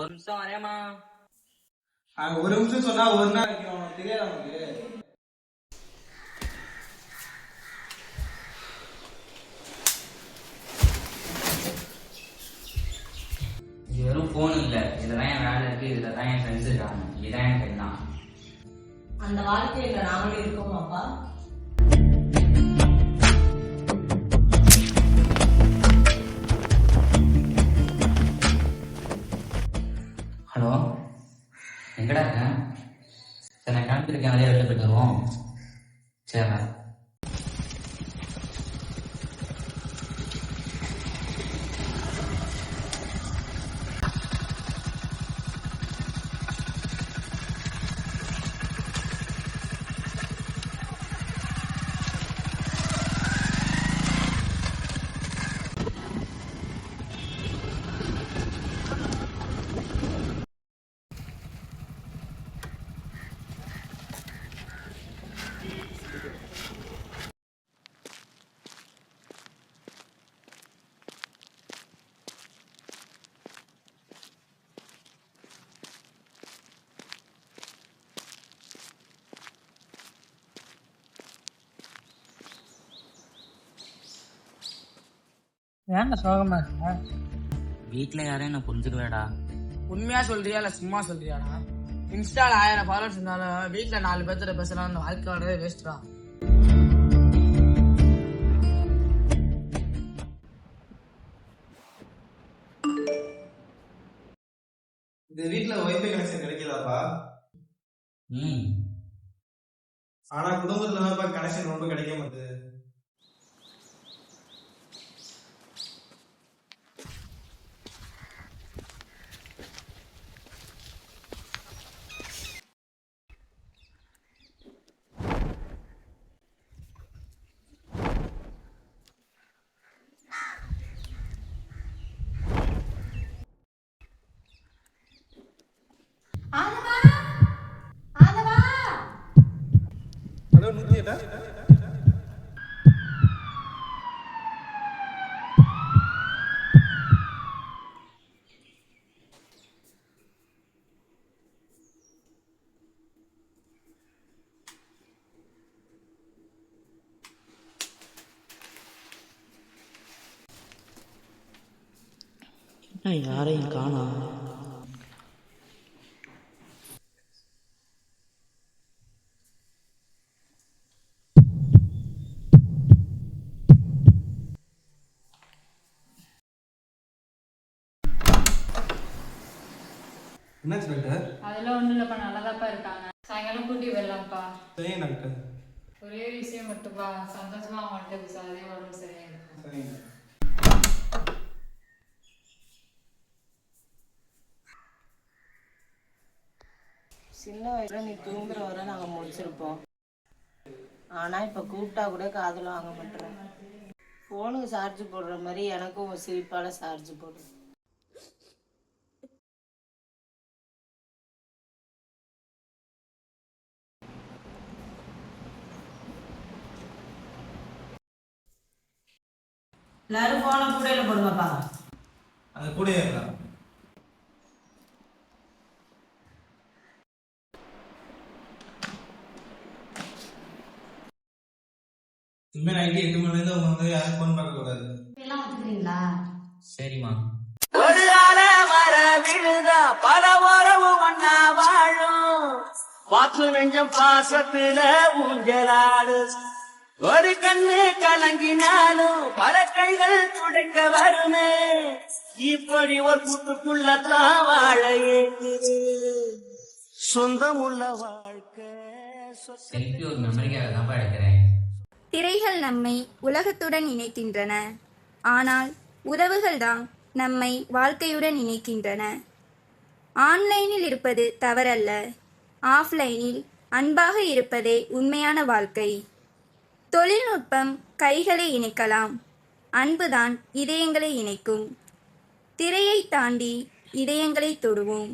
ஒரு நிமிஷம் வரேம்மா. ஒரு நிமிஷம் சொன்னா ஒரு நாள் உனக்கு தெரியாது. நமக்கு வெறும் போன் இல்ல, இதுலதான் என் வேலை இருக்கு, இதுலதான் என் ஃப்ரெண்ட்ஸ் இருக்காங்க, இதுதான் என் பெண்ணா. அந்த வாழ்க்கையில நாமளும் இருக்கோமாப்பா? ஹலோ, எங்கடா இருக்க? சரி, நான் கிளம்பிருக்கேன், வெளியே வெளில போயிட்டு வருவோம். சரி. ஏன்டா சோகமா இருக்க? வீட்டுல யாரும் என்ன புரிஞ்சுக்கலடா. உண்மையா சொல்றியா இல்ல சும்மா சொல்றியாடா? இன்ஸ்டால 1000 ஃபாலோவர்ஸ் இருந்தாலும் வீட்டுல 4 பேர்த்த பேசலாம், அந்த வாழ்க்கை வரதே வேஸ்ட்ரா. இந்த வீட்டுல வைஃபை கனெக்ஷன் கிடைக்குதாப்பா? ஆனா குடும்பத்துல கனெக்ஷன் ரொம்ப கிடைக்க மாட்டேது. ஹலோ, நூத்தியடா. யாரையும் காணோம். என்னாச்சு டாக்டர்? அதெல்லாம் ஒண்ணும் இல்லப்பா, நல்லாதாப்பா இருக்காங்க. சாயங்காலம் கூட்டி வரலாம்ப்பா. சரிங்க டாக்டர். ஒரே விஷயம் மட்டும்ப்பா, சந்தோஷமா அவங்கள்ட்ட விசாரியே உடம்பு சரியாயிருக்கும். சரிங்க. சின்ன வயசுல நீ தூங்குற வரை நாங்க முடிச்சிருப்போம். ஆனா இப்ப கூப்பிட்டா கூட காதுல வாங்க மாட்டேறேன். போனுக்கு சார்ஜ் போடுற மாதிரி எனக்கும் ஒரு சிரிப்பால சார்ஜ் போடு. எல்லாரும் போன கூடையில போடுங்கப்பா. அது கூடயே இருக்கா? இனிமே நைட்டு 8 மணிலேருந்து அவங்க வந்து யாரும் ஃபோன் பார்க்க கூடாது. எல்லாம் ஒத்துக்கிறீங்களா? சரிம்மா. ஒரு ஆல வர விழுதா பல உறவு ஒன்னா வாழும். பாத்து நெஞ்சம் பாசத்துல ஊஞ்சலாடு. ஒரு கண்ணு கலங்கினாலும் பல கைகள் துடைக்க வருமே. இப்படி ஒரு கூட்டுக்குள்ளதான் வாழ ஏங்குது. சொந்தம் உள்ள வாழ்க்கை செல்ஃபி ஒரு மெமரிக்காக தான் எடுக்கிறேன். திரைகள் நம்மை உலகத்துடன் இணைக்கின்றன, ஆனால் உறவுகள்தான் நம்மை வாழ்க்கையுடன் இணைக்கின்றன. ஆன்லைனில் இருப்பது தவறல்ல, ஆஃப்லைனில் அன்பாக இருப்பதே உண்மையான வாழ்க்கை. தொழில்நுட்பம் கைகளை இணைக்கலாம், அன்புதான் இதயங்களை இணைக்கும். திரையை தாண்டி இதயங்களை தொடுவோம்.